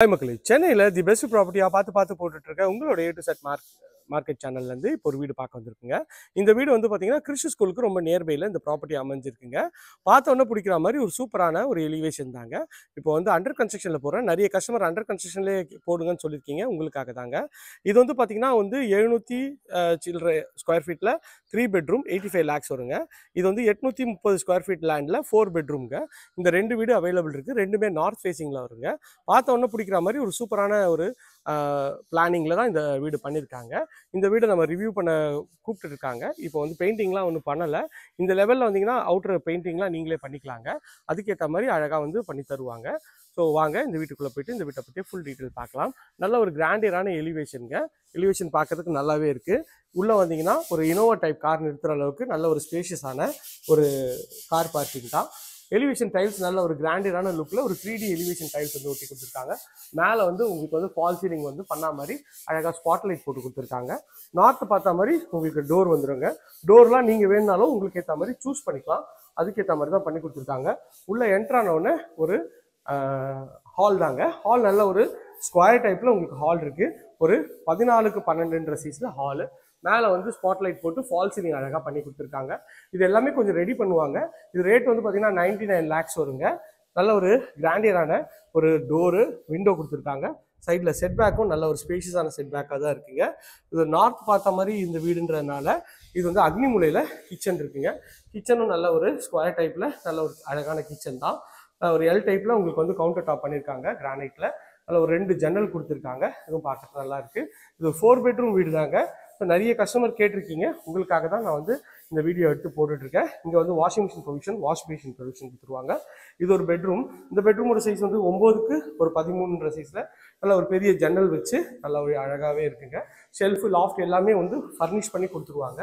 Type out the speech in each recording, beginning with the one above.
Hi மக்களே, சென்னையில் the best ப்ராப்பர்ட்டியாக பார்த்து போட்டுட்ருக்கேன். உங்களோட A to Z மார்க்கெட் சேனல்லேருந்து இப்போ ஒரு வீடு பார்க்க வந்திருக்குங்க. இந்த வீடு வந்து பார்த்தீங்கன்னா கிறிஸ்து ஸ்கூலுக்கு ரொம்ப நியர்பையில் இந்த ப்ராப்பர்ட்டி அமைஞ்சிருக்குங்க. பார்த்தோன்னே பிடிக்கிற மாதிரி ஒரு சூப்பரான ஒரு எலிவேஷன் தாங்க. இப்போ வந்து அண்டர் கன்ஸ்ட்ரக்ஷனில் போகிறேன். நிறைய கஸ்டமர் அண்டர் கன்ஸ்ட்ரக்ஷன்லேயே போடுங்கன்னு சொல்லியிருக்கீங்க, உங்களுக்காக தாங்க. இது வந்து பார்த்தீங்கன்னா வந்து 700 சில்லற ஸ்கொயர் ஃபீட்டில் 3 பெட்ரூம் 85 lakhs வருங்க. இது வந்து 830 ஸ்கொயர் ஃபீட் லேண்டில் 4 பெட்ரூம்ங்க. இந்த 2 வீடு அவைலபிள் இருக்குது. ரெண்டுமே நார்த் ஃபேஸிங்கில் வருங்க. பார்த்தோன்னே பிடிக்கிற மாதிரி ஒரு சூப்பரான ஒரு பிளானிங்கில் தான் இந்த வீடு பண்ணியிருக்காங்க. இந்த வீடை நம்ம ரிவ்யூ பண்ண கூப்பிட்டுருக்காங்க. இப்போ வந்து பெயிண்டிங்லாம் ஒன்றும் பண்ணலை. இந்த லெவலில் வந்தீங்கன்னா அவுட்டர் பெயிண்டிங்லாம் நீங்களே பண்ணிக்கலாங்க. அதுக்கேற்ற மாதிரி அழகாக வந்து பண்ணி தருவாங்க. ஸோ வாங்க இந்த வீட்டுக்குள்ளே போய்ட்டு இந்த வீட்டை பற்றி ஃபுல் டீட்டெயில் பார்க்கலாம். நல்ல ஒரு கிராண்டியரான எலிவேஷனுங்க. எலிவேஷன் பார்க்கறதுக்கு நல்லாவே இருக்குது. உள்ளே வந்தீங்கன்னா ஒரு இனோவா டைப் கார் நிறுத்துகிற அளவுக்கு நல்ல ஒரு ஸ்பேஷியஸான ஒரு கார் பார்க்கிங் தான். எலிவேஷன் டைல்ஸ் நல்ல ஒரு கிராண்டியரான லுக்கில் ஒரு 3D எலிவேஷன் டைல்ஸ் வந்து ஒட்டி கொடுத்துருக்காங்க. மேலே வந்து உங்களுக்கு வந்து ஃபால் சீலிங் வந்து பண்ண மாதிரி அழகாக ஸ்பாட்லைட் போட்டு கொடுத்துருக்காங்க. நார்த்து பார்த்தா மாதிரி உங்களுக்கு டோர் வந்துடுங்க. டோர்லாம் நீங்கள் வேணுனாலும் உங்களுக்கு ஏற்ற மாதிரி சூஸ் பண்ணிக்கலாம். அதுக்கேற்ற மாதிரி தான் பண்ணி கொடுத்துருக்காங்க. உள்ளே என்ட்ரானோடனே ஒரு ஹால் தாங்க. ஹால் நல்ல ஒரு ஸ்கொயர் டைப்பில் உங்களுக்கு ஹால் இருக்குது. ஒரு 14க்கு 12 சைஸில் ஹாலு. மேலே வந்து ஸ்பாட்லைட் போட்டு ஃபால் சீலிங் அழகாக பண்ணி கொடுத்துருக்காங்க. இது எல்லாமே கொஞ்சம் ரெடி பண்ணுவாங்க. இது ரேட் வந்து பார்த்தீங்கன்னா 99 lakhs வருங்க. நல்ல ஒரு கிராண்டியரான ஒரு டோரு விண்டோ கொடுத்துருக்காங்க. சைடில் செட்பேக்கும் நல்ல ஒரு ஸ்பேஷியஸான செட்பேக்காக தான் இருக்குங்க. இது நார்த் பார்த்த மாதிரி இந்த வீடுன்றதுனால இது வந்து அக்னிமூலையில் கிச்சன் இருக்குங்க. கிச்சனும் நல்ல ஒரு ஸ்கொயர் டைப்பில் நல்ல ஒரு அழகான கிச்சன் தான். ஒரு எல் டைப்பில் உங்களுக்கு வந்து கவுண்டர் டாப் பண்ணியிருக்காங்க கிரானைட்டில். அதில் ஒரு 2 ஜன்னல் கொடுத்துருக்காங்க. இதுவும் பார்க்க நல்லா இருக்குது. இது ஒரு 4 பெட்ரூம் வீடு தாங்க. ஸோ நிறைய கஸ்டமர் கேட்டிருக்கீங்க, உங்களுக்காக தான் நான் வந்து இந்த வீடியோ எடுத்து போட்டுட்ருக்கேன். இங்கே வந்து washing machine provision, wash basin provision கொடுத்துருவாங்க. இது ஒரு பெட்ரூம். இந்த பெட்ரூமோட சைஸ் வந்து 9க்கு 13 சைஸில் நல்ல ஒரு பெரிய ஜன்னல் வச்சு நல்ல ஒரு அழகாகவே இருக்குங்க. ஷெல்ஃபு லாஃப்ட் எல்லாமே வந்து ஃபர்னிஷ் பண்ணி கொடுத்துருவாங்க.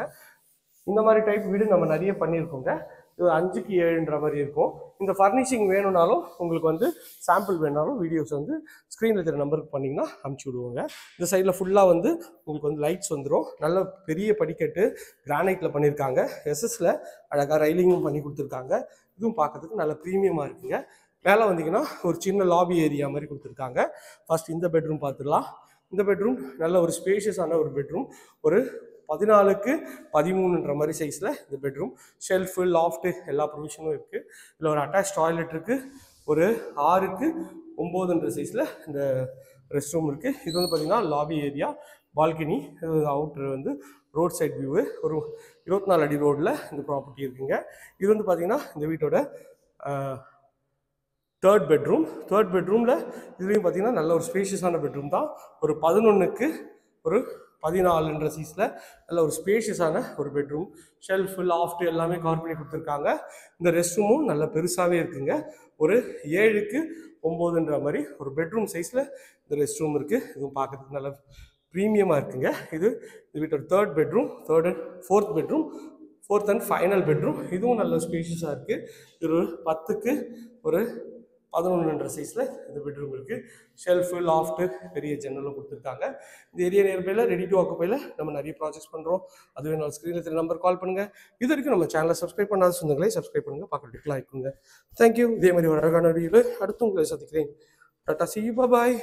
இந்த மாதிரி டைப் வீடு நம்ம நிறைய பண்ணியிருக்கோங்க. இது 5க்கு 7ன்ற மாதிரி இருக்கும். இந்த ஃபர்னிஷிங் வேணும்னாலும் உங்களுக்கு வந்து சாம்பிள் வேணுனாலும் வீடியோஸ் வந்து ஸ்க்ரீனில் இருக்கிற நம்பருக்கு பண்ணிங்கன்னா அனுப்பிச்சி விடுவோங்க. இந்த சைடில் ஃபுல்லாக வந்து உங்களுக்கு வந்து லைட்ஸ் வந்துடும். நல்ல பெரிய படிக்கட்டு கிரானைட்டில் பண்ணியிருக்காங்க. எஸ்எஸ்ல அழகாக ரைலிங்கும் பண்ணி கொடுத்துருக்காங்க. இதுவும் பார்க்கறதுக்கு நல்ல ப்ரீமியமாக இருக்குங்க. மேலே வந்தீங்கன்னா ஒரு சின்ன லாபி ஏரியா மாதிரி கொடுத்துருக்காங்க. ஃபர்ஸ்ட் இந்த பெட்ரூம் பார்த்துடலாம். இந்த பெட்ரூம் நல்ல ஒரு ஸ்பேஷியஸான ஒரு பெட்ரூம். ஒரு 14க்கு 13ன்ற மாதிரி சைஸில் இந்த பெட்ரூம். ஷெல்ஃபு லாஃப்ட்டு எல்லா ப்ரொவிஷனும் இருக்குது. இதில் ஒரு அட்டாச் டாய்லெட் இருக்குது. ஒரு 6க்கு 9ன்ற சைஸில் இந்த ரெஸ்ட் ரூம் இருக்குது. இது வந்து பார்த்திங்கன்னா லாபி ஏரியா, பால்கனி. இது அவுட்ரு வந்து ரோட் சைட் வியூவு. ஒரு 24 அடி ரோடில் இந்த ப்ராப்பர்ட்டி இருக்குங்க. இது வந்து பார்த்திங்கன்னா இந்த வீட்டோட தேர்ட் பெட்ரூமில் இதுலேயும் பார்த்திங்கன்னா நல்ல ஒரு ஸ்பேஷியஸான பெட்ரூம் தான். ஒரு 11க்கு 14ன்ற சைஸில் நல்ல ஒரு ஸ்பேஷியஸான ஒரு பெட்ரூம். ஷெல்ஃபு லாஃப்ட் எல்லாமே கவர் பண்ணி கொடுத்துருக்காங்க. இந்த ரெஸ்ட் ரூமும் நல்ல பெருசாகவே இருக்குங்க. ஒரு 7க்கு 9ன்ற மாதிரி ஒரு பெட்ரூம் சைஸில் இந்த ரெஸ்ட் ரூம் இருக்குது. இதுவும் பார்க்கறதுக்கு நல்ல ப்ரீமியமாக இருக்குங்க. இது வீட்டோட ஃபோர்த் அண்ட் ஃபைனல் பெட்ரூம். இதுவும் நல்ல ஸ்பேஷியஸாக இருக்குது. இது ஒரு 10க்கு 11ன்ற சைஸில் இந்த பெட்ரூம் இருக்குது. ஷெல்ஃபு லாஃப்ட்டு பெரிய ஜன்னலும் கொடுத்துருக்காங்க. இந்த ஏரியா நியர்பையில் ரெடி டு ஆக்குப்பையில் நம்ம நிறைய ப்ராஜெக்ட்ஸ் பண்ணுறோம். அதுவே நான் ஸ்க்ரீனில் இருக்கிற நம்பர் கால் பண்ணுங்கள். இது வரைக்கும் நம்ம சேனலை சப்ஸ்கிரைப் பண்ணாத சொந்தங்களே சப்ஸ்கிரைப் பண்ணுங்கள், பக்கத்துக்கு லைக் பண்ணுங்கள். தேங்க்யூ. இதே மாதிரி ஒரு அழகான வீடியோவில் அடுத்து உங்களை சந்திக்கிறேன். Tata, see you, bye bye.